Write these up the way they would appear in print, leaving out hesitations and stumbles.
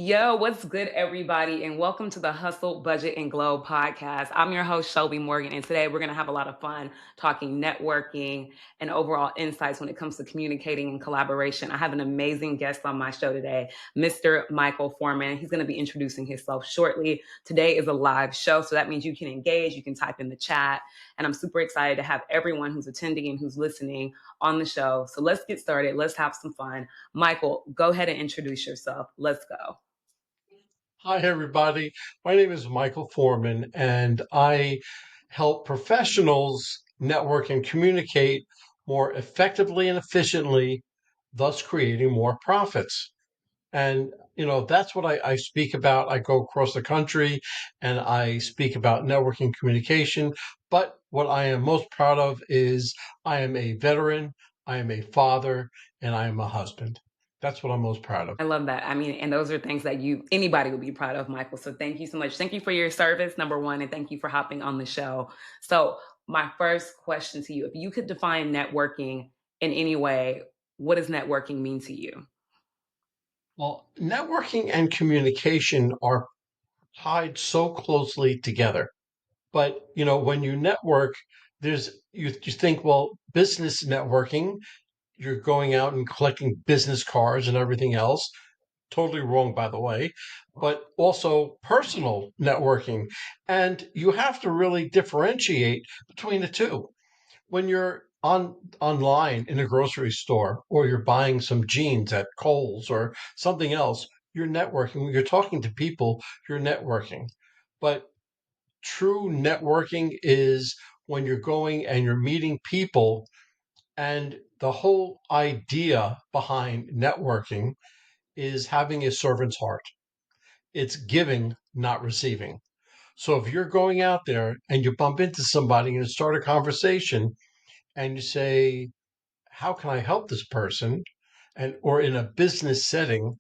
Yo, what's good, everybody? And welcome to the Hustle, Budget, and Glow podcast. I'm your host, Shelbie Morgan, and today we're going to have a lot of fun talking networking and overall insights when it comes to communicating and collaboration. I have an amazing guest on my show today, Mr. Michael Foreman. He's going to be introducing himself shortly. Today is a live show, so that means you can engage, you can type in the chat, and I'm super excited to have everyone who's attending and who's listening on the show. So let's get started. Let's have some fun. Michael, go ahead and introduce yourself. Let's go. Hi, everybody. My name is Michael Foreman, and I help professionals network and communicate more effectively and efficiently, thus creating more profits. And, that's what I speak about. I go across the country and I speak about networking communication. But what I am most proud of is I am a veteran, I am a father, and I am a husband. That's what I'm most proud of. I love that. I mean, and those are things that anybody would be proud of, Michael. So thank you so much. Thank you for your service, number one, and thank you for hopping on the show. So my first question to you, if you could define networking in any way, what does networking mean to you? Well, networking and communication are tied so closely together. But, when you network, you think, well, business networking, you're going out and collecting business cards and everything else. Totally wrong, by the way, but also personal networking. And you have to really differentiate between the two when you're online in a grocery store or you're buying some jeans at Kohl's or something else, you're networking. When you're talking to people, you're networking. But true networking is when you're going and you're meeting people, and the whole idea behind networking is having a servant's heart. It's giving, not receiving. So if you're going out there and you bump into somebody and you start a conversation and you say, how can I help this person? And or in a business setting,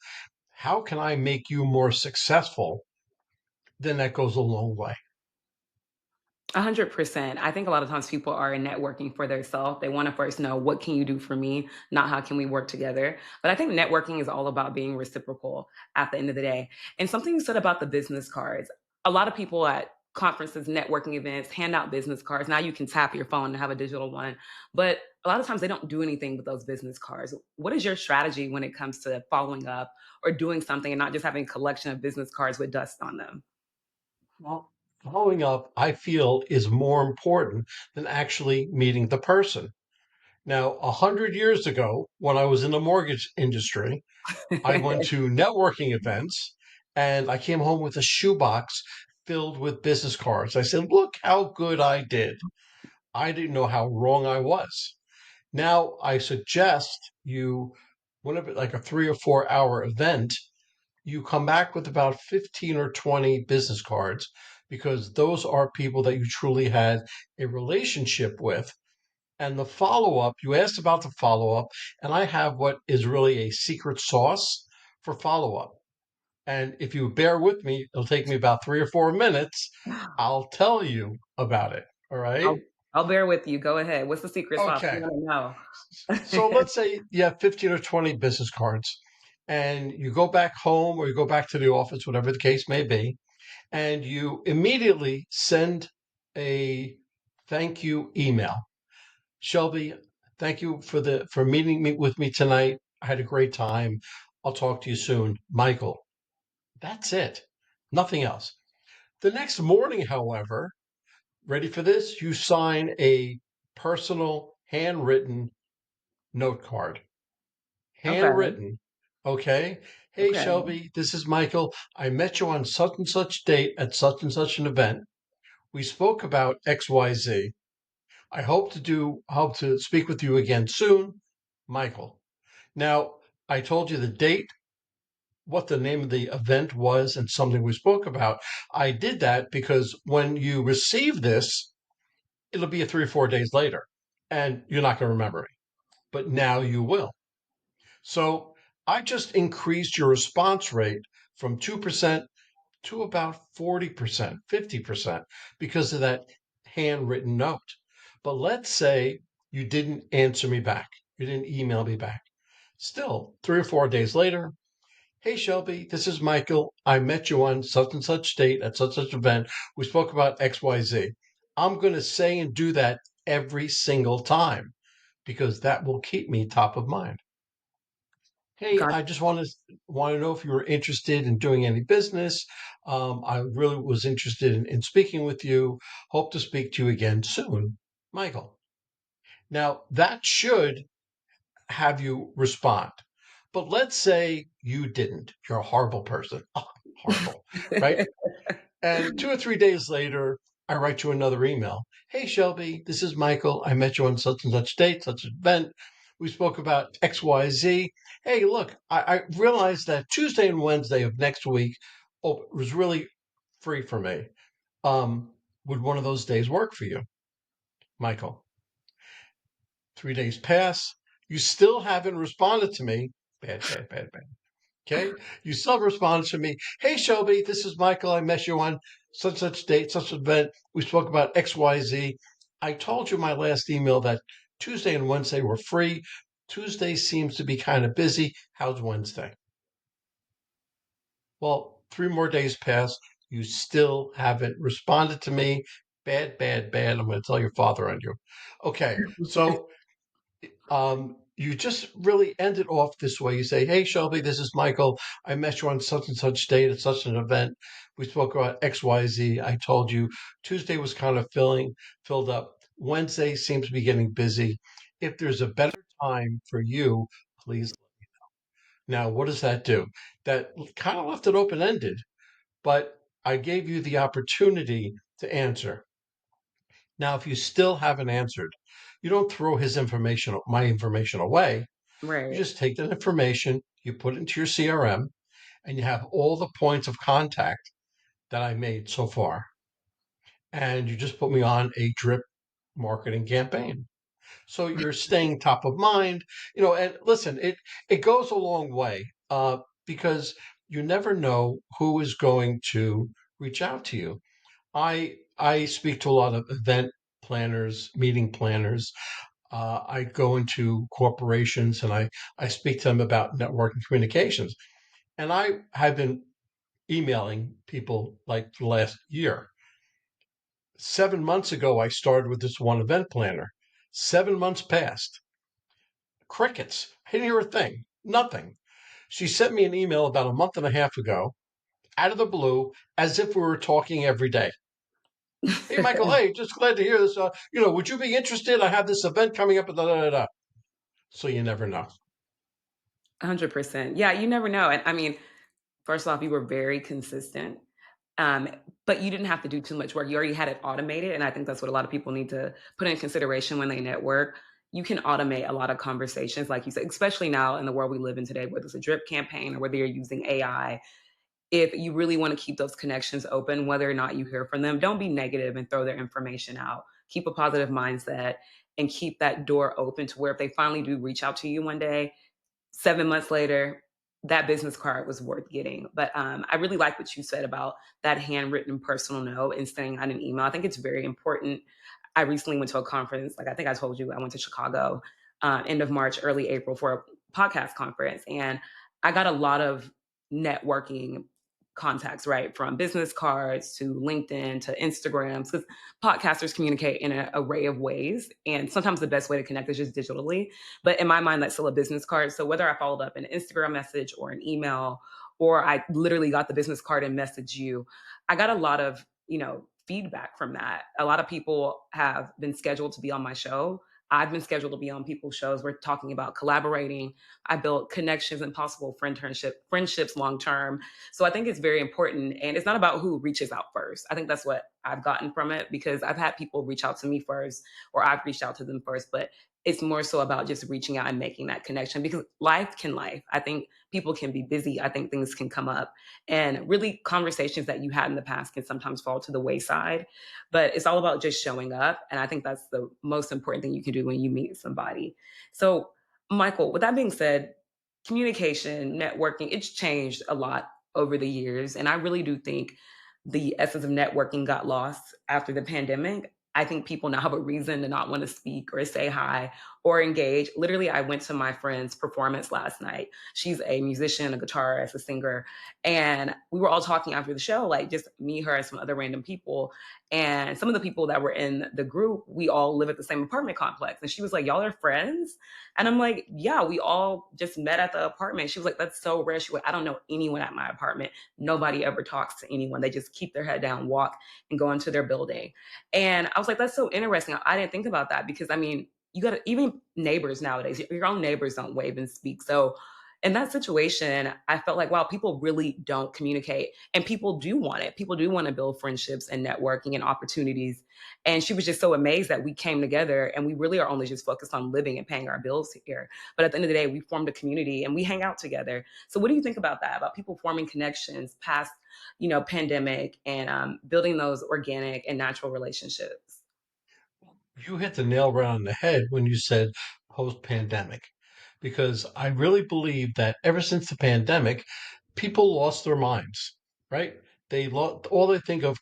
how can I make you more successful? Then that goes a long way. 100%. I think a lot of times people are networking for themselves. They want to first know what can you do for me, not how can we work together. But I think networking is all about being reciprocal at the end of the day. And something you said about the business cards. A lot of people at conferences, networking events hand out business cards. Now you can tap your phone and have a digital one. But a lot of times they don't do anything with those business cards. What is your strategy when it comes to following up or doing something and not just having a collection of business cards with dust on them? Well, following up, I feel, is more important than actually meeting the person. Now, 100 years ago, when I was in the mortgage industry, I went to networking events and I came home with a shoebox filled with business cards. I said, look how good I did. I didn't know how wrong I was. Now I suggest you, whenever like a 3 or 4 hour event, you come back with about 15 or 20 business cards because those are people that you truly had a relationship with. And the follow up, you asked about the follow up, and I have what is really a secret sauce for follow up. And if you bear with me, it'll take me about 3 or 4 minutes. I'll tell you about it. All right. I'll I'll bear with you. Go ahead. What's the secret sauce? We Okay. wanna So know. let's say you have 15 or 20 business cards and you go back home or you go back to the office, whatever the case may be, and you immediately send a thank you email. Shelby, thank you for meeting me with me tonight. I had a great time. I'll talk to you soon. Michael. That's it. Nothing else. The next morning, however, ready for this? You sign a personal handwritten note card. Okay, Handwritten. Okay. Hey, okay. Shelby, this is Michael. I met you on such and such date at such and such an event. We spoke about XYZ. I hope to speak with you again soon, Michael. Now, I told you the date, what the name of the event was, and something we spoke about. I did that because when you receive this, it'll be 3 or 4 days later, and you're not going to remember me. But now you will. So I just increased your response rate from 2% to about 40%, 50% because of that handwritten note. But let's say you didn't answer me back, you didn't email me back. Still, 3 or 4 days later, Hey, Shelby, this is Michael. I met you on such and such date at such and such event. We spoke about XYZ. I'm going to say and do that every single time because that will keep me top of mind. Hey, Got I just want to know if you were interested in doing any business. I really was interested in speaking with you. Hope to speak to you again soon, Michael. Now, that should have you respond. But let's say you didn't. You're a horrible person. Horrible, right? And 2 or 3 days later, I write you another email. Hey, Shelby, this is Michael. I met you on such and such date, such an event. We spoke about XYZ. Hey, look, I realized that Tuesday and Wednesday of next week was really free for me. Would one of those days work for you, Michael? 3 days pass. You still haven't responded to me. Bad, bad, bad, bad. Okay. You still respond to me. Hey, Shelby, this is Michael. I met you on such date, such event. We spoke about XYZ. I told you in my last email that Tuesday and Wednesday were free. Tuesday seems to be kind of busy. How's Wednesday? Well, 3 more days pass. You still haven't responded to me. Bad, bad, bad. I'm going to tell your father on you. Okay. So you just really end it off this way. You say, "Hey, Shelby, this is Michael. I met you on such and such date at such an event. We spoke about XYZ. I told you Tuesday was kind of filled up. Wednesday seems to be getting busy. If there's a better time for you, please." Now, what does that do? That kind of left it open ended, but I gave you the opportunity to answer. Now, if you still haven't answered, you don't throw my information away. You Right. just take that information, you put it into your CRM, and you have all the points of contact that I made so far. And you just put me on a drip marketing campaign. So you're staying top of mind, and listen, it goes a long way because you never know who is going to reach out to you. I speak to a lot of event planners, meeting planners. I go into corporations and I speak to them about networking communications. And I have been emailing people like for the last year. 7 months ago, I started with this one event planner. 7 months passed. Crickets. I didn't hear a thing. Nothing. She sent me an email about a month and a half ago, out of the blue, as if we were talking every day. Hey, Michael, hey, just glad to hear this. Would you be interested? I have this event coming up. Da, da, da, da. So you never know. 100%. Yeah, you never know. And I mean, first off, you were very consistent. Um, but you didn't have to do too much work. You already had it automated, and I think that's what a lot of people need to put in consideration when they network. You can automate a lot of conversations, like you said, especially now in the world we live in today, whether it's a drip campaign or whether you're using AI. If you really want to keep those connections open, whether or not you hear from them, don't be negative and throw their information out. Keep a positive mindset and keep that door open to where if they finally do reach out to you one day, 7 months later, that business card was worth getting. But I really like what you said about that handwritten personal note and sending out an email. I think it's very important. I recently went to a conference, like I think I told you, I went to Chicago end of March, early April for a podcast conference. And I got a lot of networking contacts, right? From business cards to LinkedIn to Instagrams, because podcasters communicate in an array of ways. And sometimes the best way to connect is just digitally. But in my mind, that's still a business card. So whether I followed up an Instagram message or an email, or I literally got the business card and messaged you, I got a lot of, feedback from that. A lot of people have been scheduled to be on my show. I've been scheduled to be on people's shows. We're talking about collaborating. I built connections and possible friendships long term. So I think it's very important. And it's not about who reaches out first. I think that's what I've gotten from it because I've had people reach out to me first or I've reached out to them first. But it's more so about just reaching out and making that connection because life can life. I think people can be busy. I think things can come up. And really, conversations that you had in the past can sometimes fall to the wayside. But it's all about just showing up. And I think that's the most important thing you can do when you meet somebody. So, Michael, with that being said, communication, networking, it's changed a lot over the years. And I really do think the essence of networking got lost after the pandemic. I think people now have a reason to not want to speak or say hi or engage. Literally, I went to my friend's performance last night. She's a musician, a guitarist, a singer, and we were all talking after the show, like just me, her, and some other random people. And some of the people that were in the group, we all live at the same apartment complex. And she was like, "Y'all are friends?" And I'm like, "Yeah, we all just met at the apartment." She was like, "That's so rare." She was like, "I don't know anyone at my apartment. Nobody ever talks to anyone. They just keep their head down, walk, and go into their building." And I was like, "That's so interesting." I didn't think about that because I mean, you got to, even neighbors nowadays, your own neighbors don't wave and speak. So in that situation, I felt like, wow, people really don't communicate, and people do want it. People do want to build friendships and networking and opportunities. And she was just so amazed that we came together and we really are only just focused on living and paying our bills here. But at the end of the day, we formed a community and we hang out together. So what do you think about that? About people forming connections past, pandemic and building those organic and natural relationships? You hit the nail right on the head when you said post-pandemic, because I really believe that ever since the pandemic, people lost their minds, right? All they think of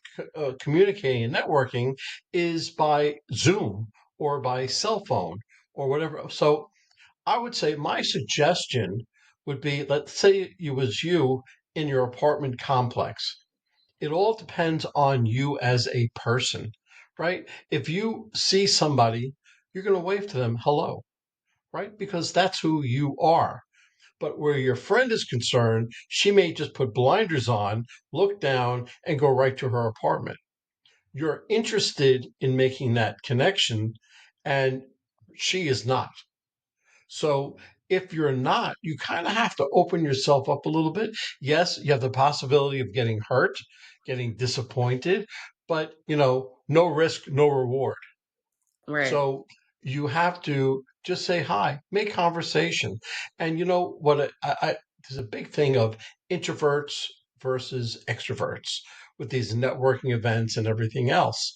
communicating and networking is by Zoom or by cell phone or whatever. So I would say my suggestion would be, let's say you was you in your apartment complex. It all depends on you as a person, right? If you see somebody, you're going to wave to them, hello, right? Because that's who you are. But where your friend is concerned, she may just put blinders on, look down, and go right to her apartment. You're interested in making that connection, and she is not. So if you're not, you kind of have to open yourself up a little bit. Yes, you have the possibility of getting hurt, getting disappointed, but no risk, no reward. Right. So you have to just say hi, make conversation. And you know what? There's a big thing of introverts versus extroverts with these networking events and everything else.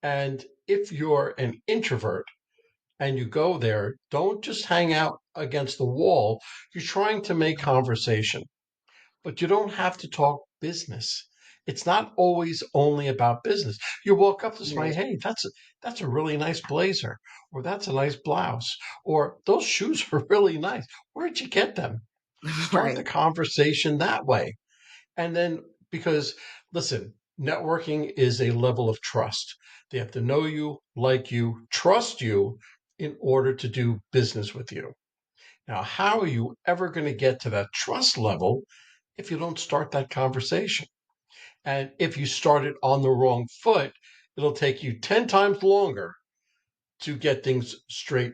And if you're an introvert, and you go there, don't just hang out against the wall. You're trying to make conversation, but you don't have to talk business. It's not always only about business. You walk up to somebody, Right. hey, that's a really nice blazer, or that's a nice blouse, or those shoes are really nice. Where'd you get them? Start the Right. conversation that way. And then, because listen, networking is a level of trust. They have to know you, like you, trust you in order to do business with you. Now, how are you ever going to get to that trust level if you don't start that conversation? And if you start it on the wrong foot, it'll take you 10 times longer to get things straight,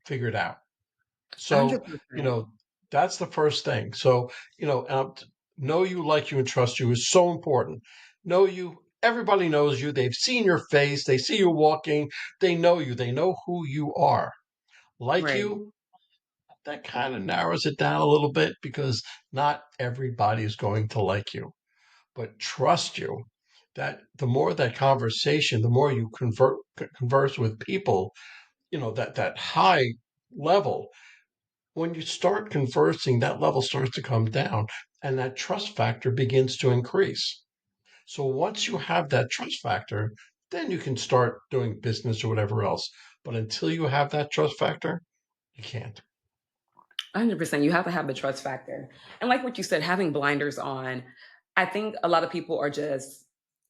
figured out. So, you 100%. know, that's the first thing. So, know you, like you, and trust you is so important. Know you, everybody knows you. They've seen your face. They see you walking. They know you. They know who you are. Like Right. you, that kind of narrows it down a little bit because not everybody is going to like you. But trust you that the more that conversation, the more you converse with people, that high level, when you start conversing, that level starts to come down and that trust factor begins to increase. So once you have that trust factor, then you can start doing business or whatever else. But until you have that trust factor, you can't. 100%. You have to have the trust factor. And like what you said, having blinders on, I think a lot of people are just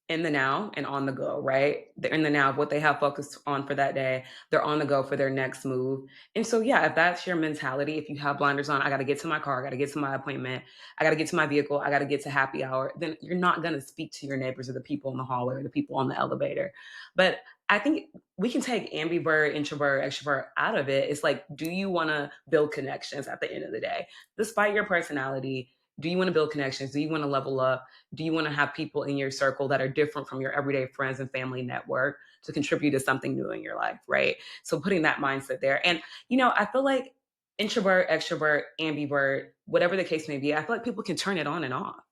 in the now and on the go, right? They're in the now of what they have focused on for that day. They're on the go for their next move. And so, yeah, if that's your mentality, if you have blinders on, I got to get to my car, I got to get to my appointment, I got to get to my vehicle, I got to get to happy hour, then you're not going to speak to your neighbors or the people in the hallway or the people on the elevator. But I think we can take ambivert, introvert, extrovert out of it. It's like, do you want to build connections at the end of the day? Despite your personality, do you want to build connections? Do you want to level up? Do you want to have people in your circle that are different from your everyday friends and family network to contribute to something new in your life, right? So putting that mindset there. And, I feel like introvert, extrovert, ambivert, whatever the case may be, I feel like people can turn it on and off.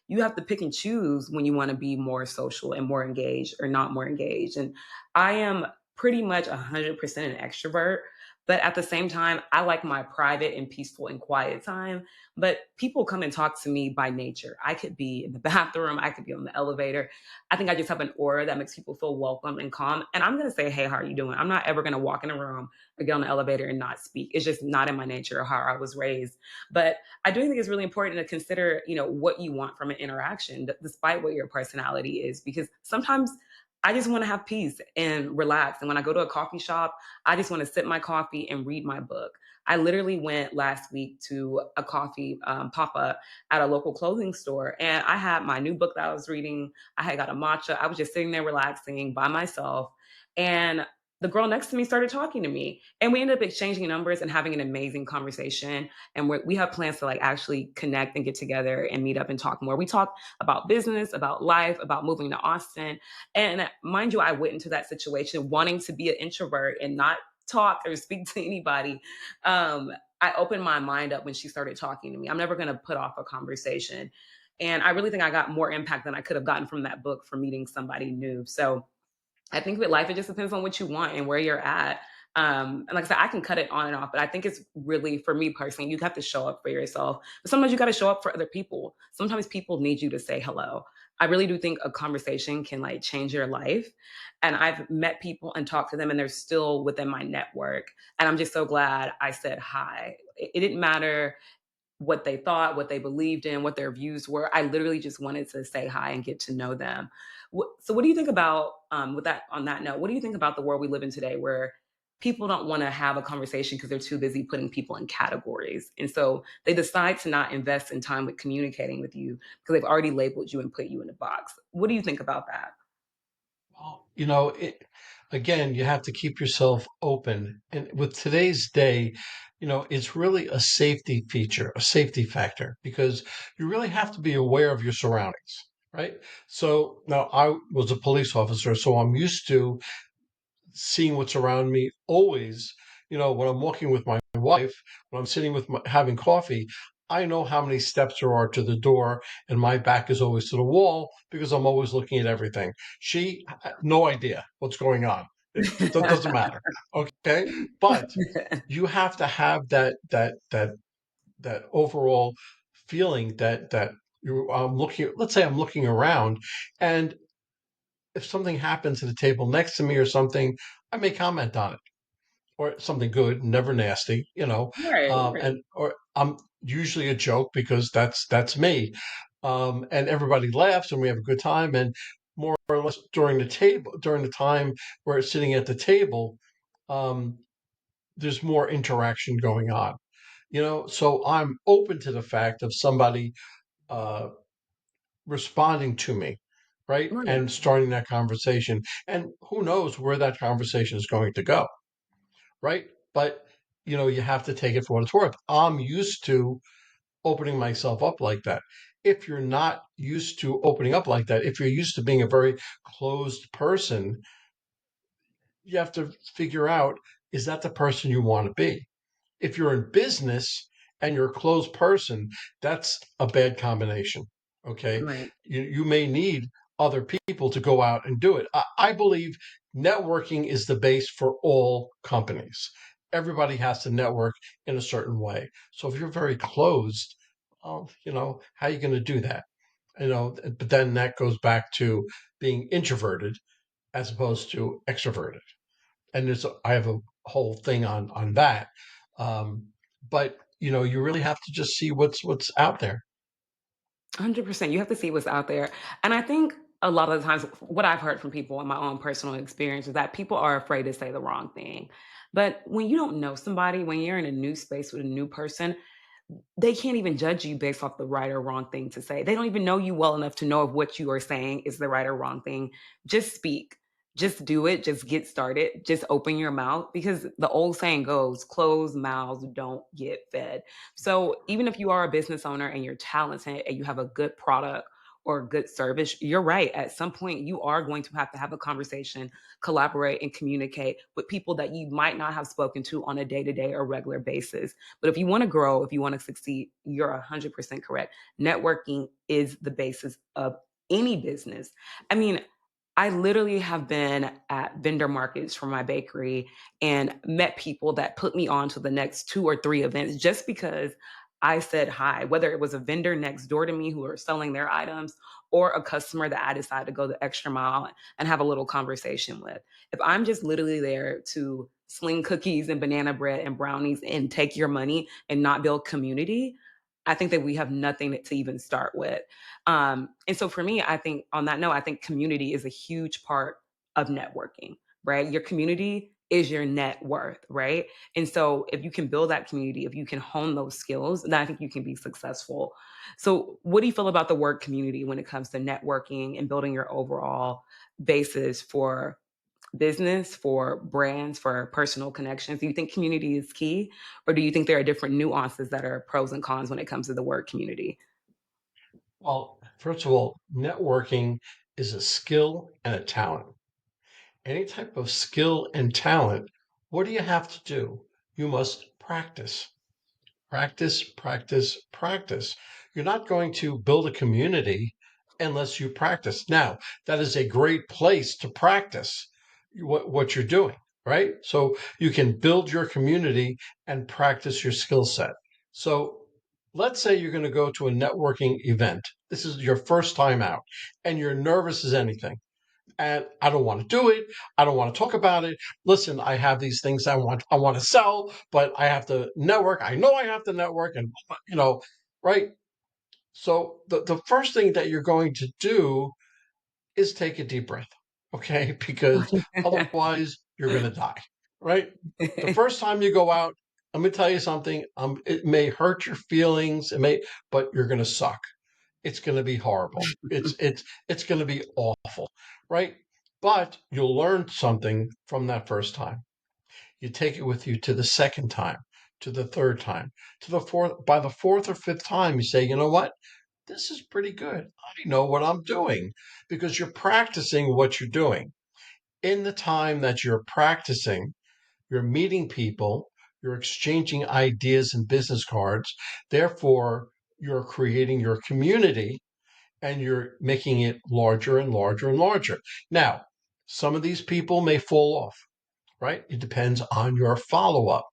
You have to pick and choose when you want to be more social and more engaged or not more engaged. And I am pretty much 100% an extrovert. But at the same time, I like my private and peaceful and quiet time. But people come and talk to me by nature. I could be in the bathroom, I could be on the elevator. I think I just have an aura that makes people feel welcome and calm. And I'm going to say, hey, how are you doing? I'm not ever going to walk in a room or get on the elevator and not speak. It's just not in my nature or how I was raised. But I do think it's really important to consider, what you want from an interaction, despite what your personality is, because sometimes I just want to have peace and relax. And when I go to a coffee shop, I just want to sip my coffee and read my book. I literally went last week to a coffee pop up at a local clothing store, and I had my new book that I was reading. I had got a matcha. I was just sitting there relaxing by myself, and the girl next to me started talking to me, and we ended up exchanging numbers and having an amazing conversation. And we have plans to like actually connect and get together and meet up and talk more. We talk about business, about life, about moving to Austin. And mind you, I went into that situation wanting to be an introvert and not talk or speak to anybody. Um, I opened my mind up when she started talking to me. I'm never going to put off a conversation. And I really think I got more impact than I could have gotten from that book for meeting somebody new. So I think with life, it just depends on what you want and where you're at. And like I said, I can cut it on and off, but I think it's really, for me personally, you have to show up for yourself. But sometimes you got to show up for other people. Sometimes people need you to say hello. I really do think a conversation can like change your life. And I've met people and talked to them, and they're still within my network. And I'm just so glad I said hi. It didn't matter what they thought, what they believed in, what their views were. I literally just wanted to say hi and get to know them. So, what do you think about with that? On that note, what do you think about the world we live in today, where people don't want to have a conversation because they're too busy putting people in categories, and so they decide to not invest in time with communicating with you because they've already labeled you and put you in a box. What do you think about that? Well, again, you have to keep yourself open. And with today's day, it's really a safety feature, a safety factor, because you really have to be aware of your surroundings, right? So now I was a police officer, so I'm used to seeing what's around me always. When I'm walking with my wife, when I'm sitting having coffee, I know how many steps there are to the door, and my back is always to the wall because I'm always looking at everything. She, no idea what's going on. It doesn't matter. Okay. But you have to have that overall feeling that I'm looking, let's say I'm looking around, and if something happens at the table next to me or something, I may comment on it, or something good, never nasty, Right, right. and or I'm usually a joke because that's me, and everybody laughs and we have a good time, and more or less during the time we're sitting at the table, um, there's more interaction going on, so I'm open to the fact of somebody uh, responding to me, right? Right. And starting that conversation. And who knows where that conversation is going to go, right? But, you have to take it for what it's worth. I'm used to opening myself up like that. If you're not used to opening up like that, if you're used to being a very closed person, you have to figure out, is that the person you want to be? If you're in business and you're a closed person, that's a bad combination. Okay. Right. You may need other people to go out and do it. I believe networking is the base for all companies. Everybody has to network in a certain way. So if you're very closed, how are you going to do that? But then that goes back to being introverted as opposed to extroverted, and I have a whole thing on that. Um, but you really have to just see what's out there. 100%. You have to see what's out there. And I think a lot of the times, what I've heard from people in my own personal experience is that people are afraid to say the wrong thing. But when you don't know somebody, when you're in a new space with a new person, they can't even judge you based off the right or wrong thing to say. They don't even know you well enough to know if what you are saying is the right or wrong thing. Just speak. Just do it. Just get started. Just open your mouth because the old saying goes, closed mouths don't get fed. So even if you are a business owner and you're talented and you have a good product or a good service, you're right. At some point, you are going to have a conversation, collaborate, and communicate with people that you might not have spoken to on a day to day or regular basis. But if you want to grow, if you want to succeed, you're 100% correct. Networking is the basis of any business. I mean, I literally have been at vendor markets for my bakery and met people that put me on to the next 2 or 3 events just because I said hi, whether it was a vendor next door to me who are selling their items or a customer that I decided to go the extra mile and have a little conversation with. If I'm just literally there to sling cookies and banana bread and brownies and take your money and not build community, I think that we have nothing to even start with. And so for me, I think on that note, I think community is a huge part of networking, right? Your community is your net worth, right? And so if you can build that community, if you can hone those skills, then I think you can be successful. So what do you feel about the word community when it comes to networking and building your overall basis for business, for brands, for personal connections? Do you think community is key? Or do you think there are different nuances that are pros and cons when it comes to the word community? Well, first of all, networking is a skill and a talent. Any type of skill and talent, what do you have to do? You must practice. Practice, practice, practice. You're not going to build a community unless you practice. Now, that is a great place to practice what you're doing, right? So you can build your community and practice your skill set. So let's say you're going to go to a networking event. This is your first time out and you're nervous as anything and I don't want to do it. I don't want to talk about it. Listen, I have these things I want to sell, but I have to network. I know I have to network and right? So the first thing that you're going to do is take a deep breath. Okay? Because otherwise you're going to die, right? The first time you go out, let me tell you something. It may hurt your feelings, but you're going to suck. It's going to be horrible. It's going to be awful, right? But you'll learn something from that first time. You take it with you to the second time, to the third time, to the fourth. By the fourth or fifth time, you say, you know what? This is pretty good. I know what I'm doing because you're practicing what you're doing. In the time that you're practicing, you're meeting people, you're exchanging ideas and business cards. Therefore, you're creating your community and you're making it larger and larger and larger. Now, some of these people may fall off, right? It depends on your follow up,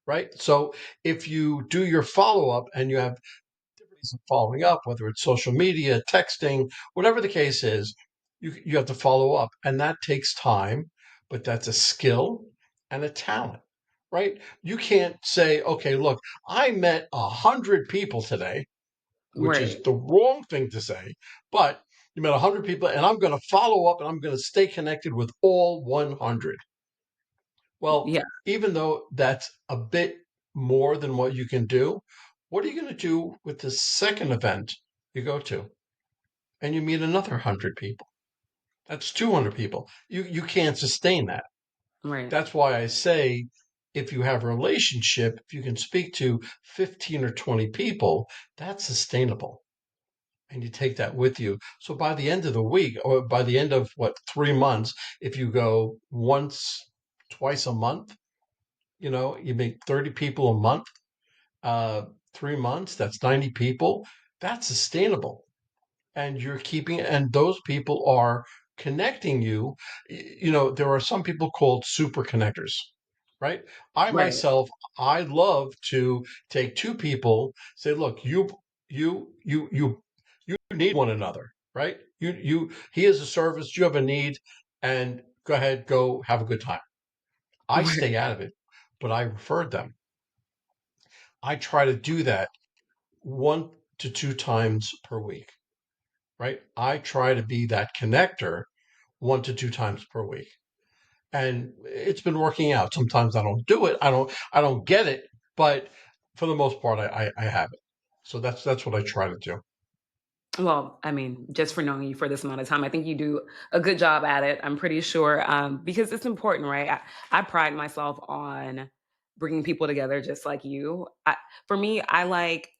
right? So if you do your follow up and you have different ways of following up, whether it's social media, texting, whatever the case is, you have to follow up. And that takes time, but that's a skill and a talent, right? You can't say, okay, look, I met 100 people today, which is Right. the wrong thing to say, but you met 100 people and I'm going to follow up and I'm going to stay connected with all 100. Well, Yeah. even though that's a bit more than what you can do, what are you going to do with the second event you go to and you meet another 100 people? That's 200 people. You can't sustain that. Right. That's why I say if you have a relationship, if you can speak to 15 or 20 people, that's sustainable and you take that with you. So by the end of the week, or by the end of what, 3 months, if you go once, twice a month, you make 30 people a month, 3 months, that's 90 people. That's sustainable. And you're keeping, and those people are connecting you. There are some people called super connectors, right? I Right. myself, I love to take two people, say, look, you need one another, right? He has a service, you have a need, and go ahead, go have a good time. I Right. stay out of it, but I referred them. I try to do that 1 to 2 times per week, right? I try to be that connector 1 to 2 times per week. And it's been working out. Sometimes I don't do it. I don't get it, but for the most part I have it. So that's what I try to do. Well, I mean, just for knowing you for this amount of time, I think you do a good job at it. I'm pretty sure, because it's important, right? I pride myself on bringing people together just like you. For me, I like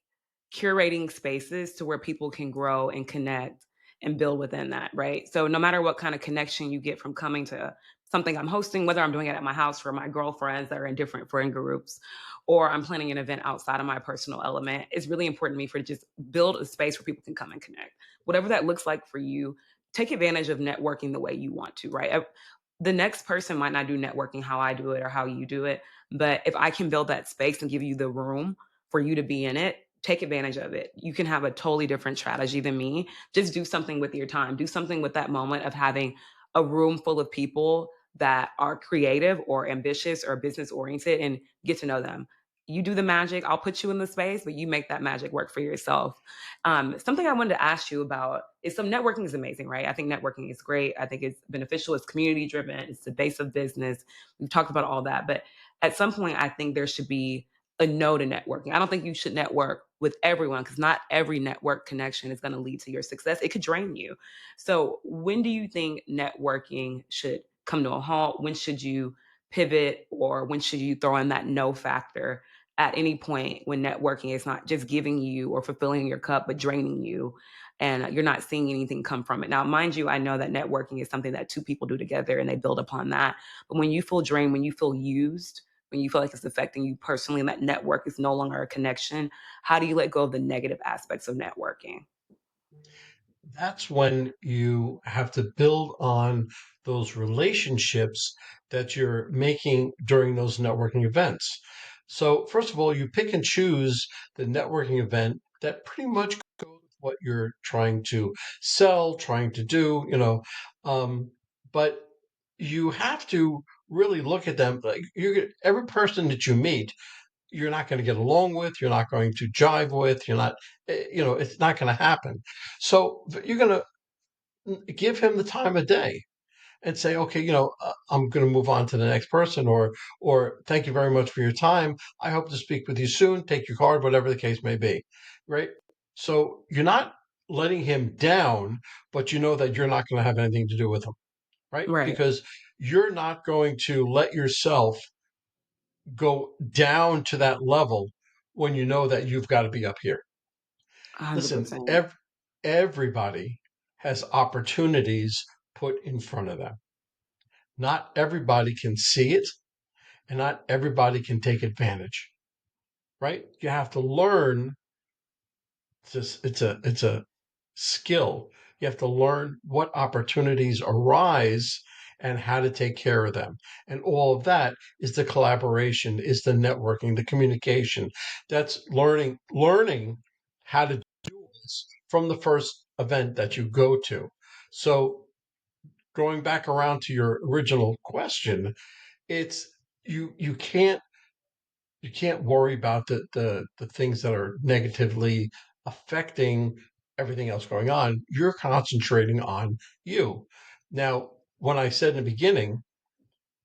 curating spaces to where people can grow and connect and build within that, right? So no matter what kind of connection you get from coming to something I'm hosting, whether I'm doing it at my house for my girlfriends that are in different friend groups, or I'm planning an event outside of my personal element, it's really important to me for just build a space where people can come and connect. Whatever that looks like for you, take advantage of networking the way you want to, right? The next person might not do networking how I do it or how you do it, but if I can build that space and give you the room for you to be in it, take advantage of it. You can have a totally different strategy than me. Just do something with your time. Do something with that moment of having a room full of people that are creative or ambitious or business oriented and get to know them. You do the magic. I'll put you in the space, but you make that magic work for yourself. Something I wanted to ask you about is some networking is amazing, right? I think networking is great. I think it's beneficial. It's community driven. It's the base of business. We've talked about all that, but at some point, I think there should be a no to networking. I don't think you should network with everyone because not every network connection is going to lead to your success. It could drain you. So, when do you think networking should come to a halt? When should you pivot, or when should you throw in that no factor at any point when networking is not just giving you or fulfilling your cup, but draining you and you're not seeing anything come from it? Now, mind you, I know that networking is something that two people do together and they build upon that. But when you feel drained, when you feel used, when you feel like it's affecting you personally and that network is no longer a connection, how do you let go of the negative aspects of networking? That's when you have to build on those relationships that you're making during those networking events. So, first of all, you pick and choose the networking event that pretty much goes with what you're trying to sell, trying to do, um, but you have to really look at them like every person that you meet you're not going to get along with, you're not going to jive with, you're not, it's not going to happen. So you're going to give him the time of day and say, okay, I'm going to move on to the next person, or thank you very much for your time. I hope to speak with you soon. Take your card, whatever the case may be, right? So you're not letting him down, but you know that you're not going to have anything to do with him, right? Right. Because you're not going to let yourself go down to that level when you know that you've got to be up here. Listen, 100%. everybody has opportunities put in front of them. Not everybody can see it, and not everybody can take advantage, right? You have to learn this. It's a skill. You have to learn what opportunities arise and how to take care of them. And all of that is the collaboration, is the networking, the communication. That's learning how to do this from the first event that you go to. So going back around to your original question, it's you can't worry about the things that are negatively affecting everything else going on. You're concentrating on you. Now, when I said in the beginning,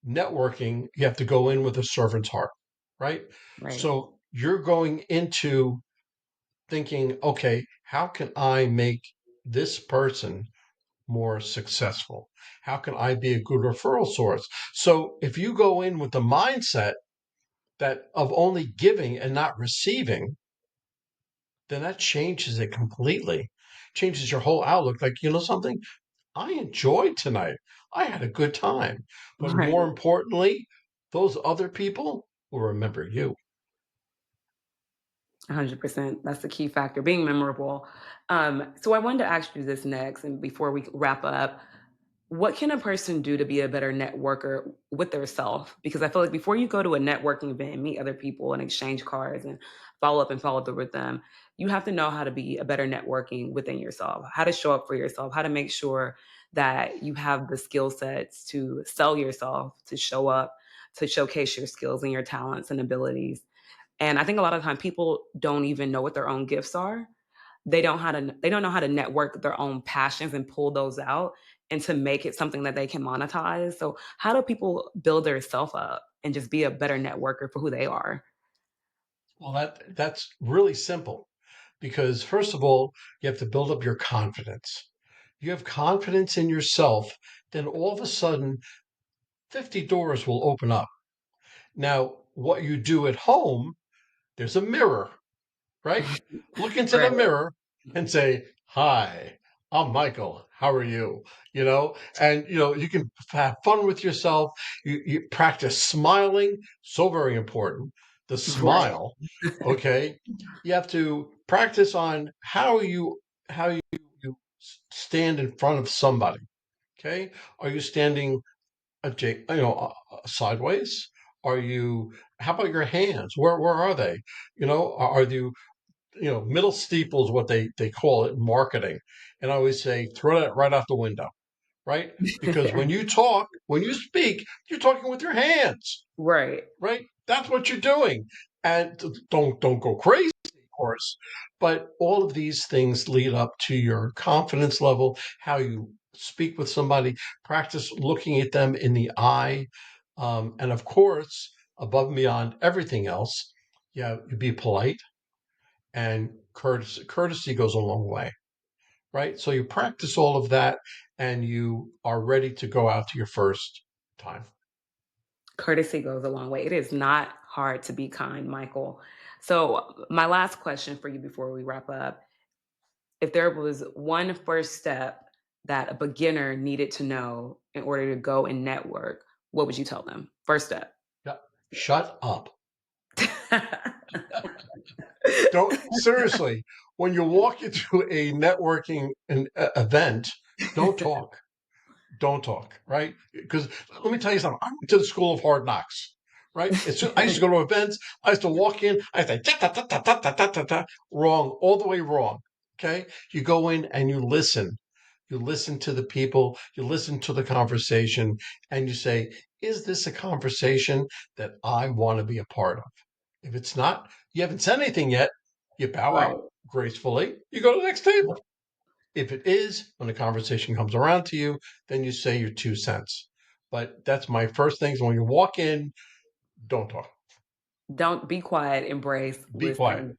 networking, you have to go in with a servant's heart, right? Right. So you're going into thinking, okay, how can I make this person more successful? How can I be a good referral source? So if you go in with the mindset that of only giving and not receiving, then that changes it completely. Changes your whole outlook. Like, you know something? I enjoyed tonight. I had a good time. But more Right. importantly, those other people will remember you. 100%. That's the key factor, being memorable. So I wanted to ask you this next, and before we wrap up, what can a person do to be a better networker with their self? Because I feel like before you go to a networking event and meet other people and exchange cards and follow up and follow through with them, you have to know how to be a better networking within yourself, how to show up for yourself, how to make sure that you have the skill sets to sell yourself, to show up, to showcase your skills and your talents and abilities. And I think a lot of time people don't even know what their own gifts are. They don't know how to network their own passions and pull those out and to make it something that they can monetize. So how do people build their self up and just be a better networker for who they are? Well, that's really simple because first of all, you have to build up your confidence. You have confidence in yourself, then all of a sudden 50 doors will open up. Now, what you do at home, there's a mirror, right? Look into the Right. mirror and say, "Hi, I'm Michael. How are you?" And you can have fun with yourself. You practice smiling, so very important. The Right. smile, okay? You have to practice on how you stand in front of somebody? Okay, are you standing sideways? Are you? How about your hands? Where are they? Are you? Middle steeple is what they call it in marketing. And I always say, throw that right out the window, right? Because when you speak, you're talking with your hands, Right. right? That's what you're doing. And don't go crazy, of course. But all of these things lead up to your confidence level, how you speak with somebody, practice looking at them in the eye. And of course, above and beyond everything else, yeah, you be polite, and courtesy goes a long way, right? So you practice all of that and you are ready to go out to your first time. Courtesy goes a long way. It is not hard to be kind, Michael. So, my last question for you before we wrap up, if there was one first step that a beginner needed to know in order to go and network, what would you tell them? First step. Yeah. Shut up. Don't seriously. When you walk into a networking event, don't talk. Don't talk, right? Because let me tell you something. I went to the school of hard knocks, right? I used to go to events. I used to walk in. I say ta ta ta ta ta ta ta ta ta. Wrong, all the way wrong. Okay, you go in and you listen. You listen to the people. You listen to the conversation, and you say, "Is this a conversation that I want to be a part of?" If it's not, you haven't said anything yet. You bow Right. out gracefully. You go to the next table. If it is, when the conversation comes around to you, then you say your 2 cents. But that's my first thing. So when you walk in, don't talk. Don't be quiet, embrace, Be quiet.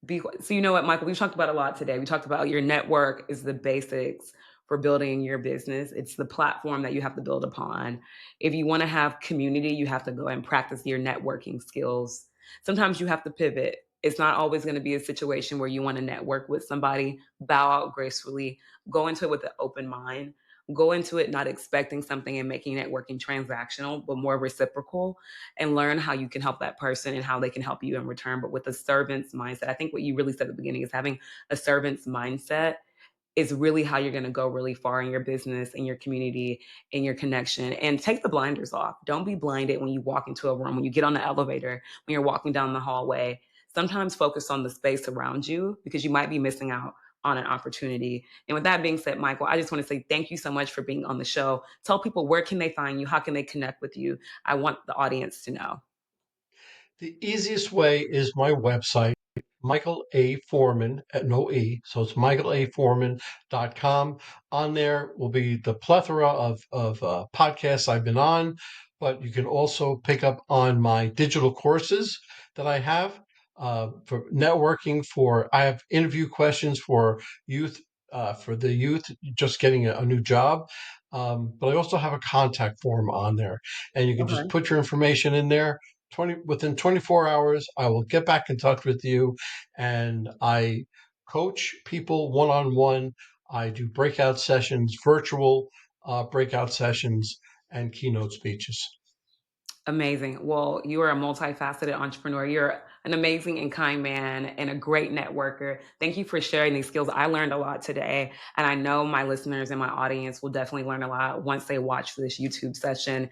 listen. So you know what, Michael, we've talked about a lot today. We talked about your network is the basics for building your business. It's the platform that you have to build upon. If you want to have community, you have to go and practice your networking skills. Sometimes you have to pivot. It's not always going to be a situation where you want to network with somebody, bow out gracefully, go into it with an open mind. Go into it not expecting something and making networking transactional, but more reciprocal, and learn how you can help that person and how they can help you in return, but with a servant's mindset. I think what you really said at the beginning is having a servant's mindset is really how you're going to go really far in your business, in your community, in your connection. And take the blinders off. Don't be blinded when you walk into a room, when you get on the elevator, when you're walking down the hallway. Sometimes focus on the space around you because you might be missing out on an opportunity. And with that being said, Michael, I just want to say thank you so much for being on the show. Tell people, where can they find you? How can they connect with you? I want the audience to know. The easiest way is my website, Michael A. Foreman at no E. So it's michaelaforeman.com. On there will be the plethora of podcasts I've been on, but you can also pick up on my digital courses that I have for networking. I have interview questions youth, for the youth just getting a new job. But I also have a contact form on there, and you can just Okay. put your information in there. Within 24 hours, I will get back in touch with you, and I coach people one on one. I do breakout sessions, virtual breakout sessions, and keynote speeches. Amazing. Well, you are a multifaceted entrepreneur. You're an amazing and kind man and a great networker. Thank you for sharing these skills. I learned a lot today, and I know my listeners and my audience will definitely learn a lot once they watch this YouTube session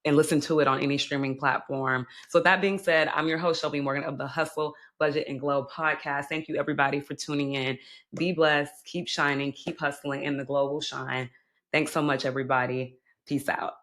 and listen to it on any streaming platform. So, with that being said, I'm your host, Shelbie Morgan of the Hustle, Budget, and Glow podcast. Thank you, everybody, for tuning in. Be blessed, keep shining, keep hustling, and the glow will shine. Thanks so much, everybody. Peace out.